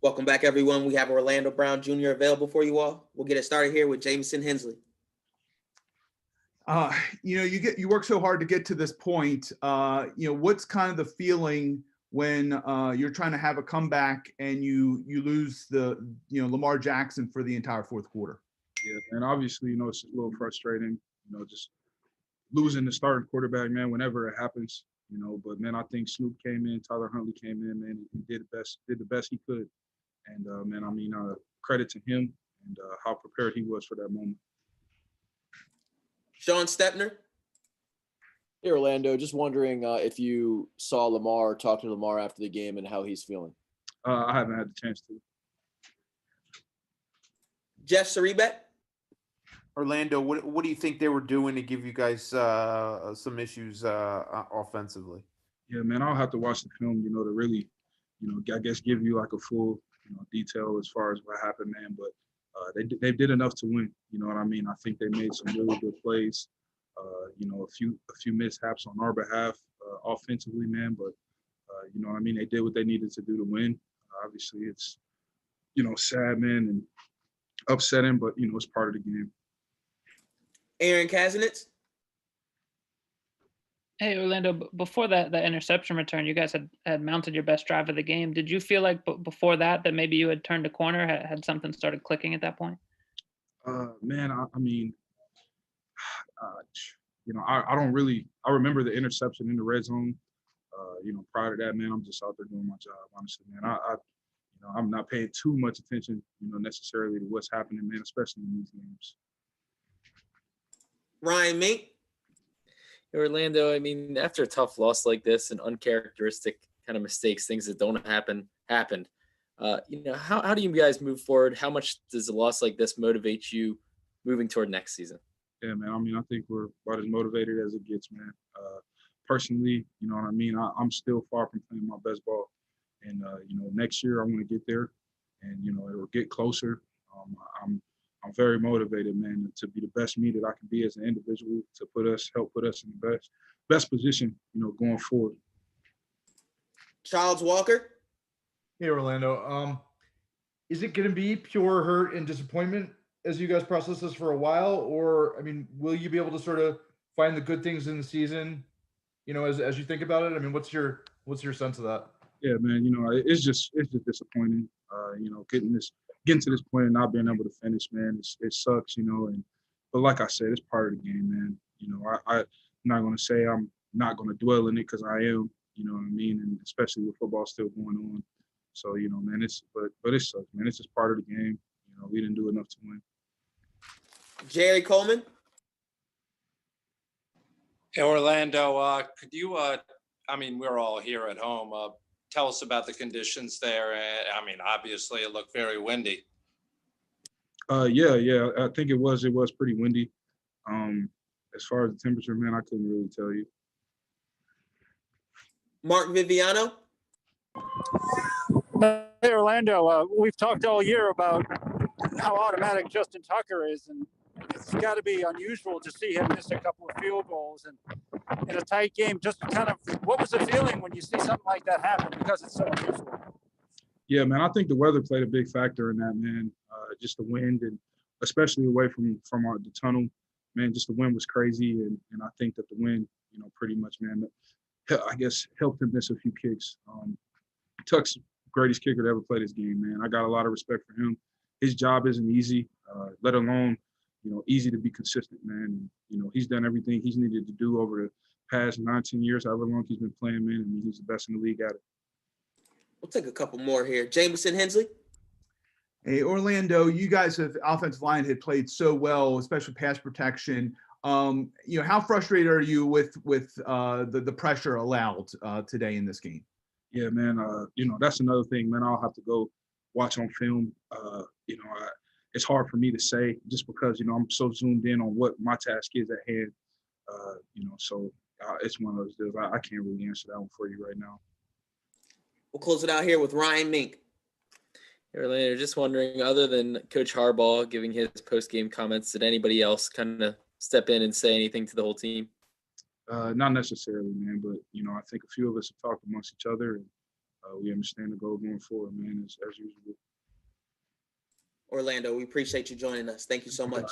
Welcome back, everyone. We have Orlando Brown Jr. available for you all. We'll get it started here with Jamison Hensley. You work so hard to get to this point. What's kind of the feeling when you're trying to have a comeback and you lose Lamar Jackson for the entire fourth quarter? Yeah, and obviously, it's a little frustrating, just losing the starting quarterback, man, whenever it happens, but man, I think Snoop came in, Tyler Huntley came in, man, and did the best he could. And credit to him and how prepared he was for that moment. Sean Stepner. Hey, Orlando, just wondering if you saw Lamar, talk to Lamar after the game and how he's feeling. I haven't had the chance to. Jeff Saribet. Orlando, what do you think they were doing to give you guys some issues offensively? Yeah, man, I'll have to watch the film, to really, I guess give you like a full, detail as far as what happened, man. But they did enough to win. You know what I mean? I think they made some really good plays. A few mishaps on our behalf offensively, man. But you know what I mean? They did what they needed to do to win. Obviously, it's sad, man, and upsetting, but it's part of the game. Aaron Kazinitz. Hey, Orlando, before that interception return, you guys had mounted your best drive of the game. Did you feel like before that maybe you had turned a corner, had something started clicking at that point? Man, I don't really – I remember the interception in the red zone. Prior to that, man, I'm just out there doing my job, honestly, man. I'm not paying too much attention, necessarily to what's happening, man, especially in these games. Ryan Mink. Orlando, after a tough loss like this and uncharacteristic kind of mistakes, things that don't happened. How do you guys move forward? How much does a loss like this motivate you moving toward next season? Yeah, man. I think we're about as motivated as it gets, man. Personally, you know what I mean? I'm still far from playing my best ball. And, next year I want to get there and, it'll get closer. I'm very motivated, man, to be the best me that I can be as an individual, to help put us in the best position, going forward. Charles Walker. Hey, Orlando. Is it going to be pure hurt and disappointment as you guys process this for a while? Or, will you be able to sort of find the good things in the season, as you think about it? What's your sense of that? Yeah, man, it's just disappointing, getting to this point and not being able to finish, man. It sucks, but like I said, it's part of the game, man. I'm not going to say I'm not going to dwell in it because I am, you know what I mean? And especially with football still going on. So, man, but it sucks, man. It's just part of the game. We didn't do enough to win. Jerry Coleman. Hey, Orlando, could you, we're all here at home. Tell us about the conditions there. Obviously it looked very windy. Yeah. I think it was pretty windy. As far as the temperature, man, I couldn't really tell you. Mark Viviano. Hey, Orlando, we've talked all year about how automatic Justin Tucker is, and it's got to be unusual to see him miss a couple of field goals and in a tight game. Just kind of, what was the feeling when you see something like that happen, because it's so unusual? Yeah, man, I think the weather played a big factor in that, man. Just the wind, and especially away from the tunnel, man, just the wind was crazy. And I think that the wind, pretty much, man, I guess helped him miss a few kicks. Tuck's greatest kicker to ever play this game, man. I got a lot of respect for him. His job isn't easy, let alone, easy to be consistent, man. And, he's done everything he's needed to do over the past 19 years, however long he's been playing, man. He's the best in the league at it. We'll take a couple more here. Jamison Hensley. Hey, Orlando, you guys have offensive line had played so well, especially pass protection. How frustrated are you with the pressure allowed today in this game? Yeah, man. That's another thing, man. I'll have to go watch on film. It's hard for me to say just because, I'm so zoomed in on what my task is at hand. So it's one of those deals. I can't really answer that one for you right now. We'll close it out here with Ryan Mink. Orlando, just wondering, other than Coach Harbaugh giving his post-game comments, did anybody else kind of step in and say anything to the whole team? Not necessarily, man, but, I think a few of us have talked amongst each other. And, we understand the goal going forward, man, as usual. Orlando, we appreciate you joining us. Thank you so much.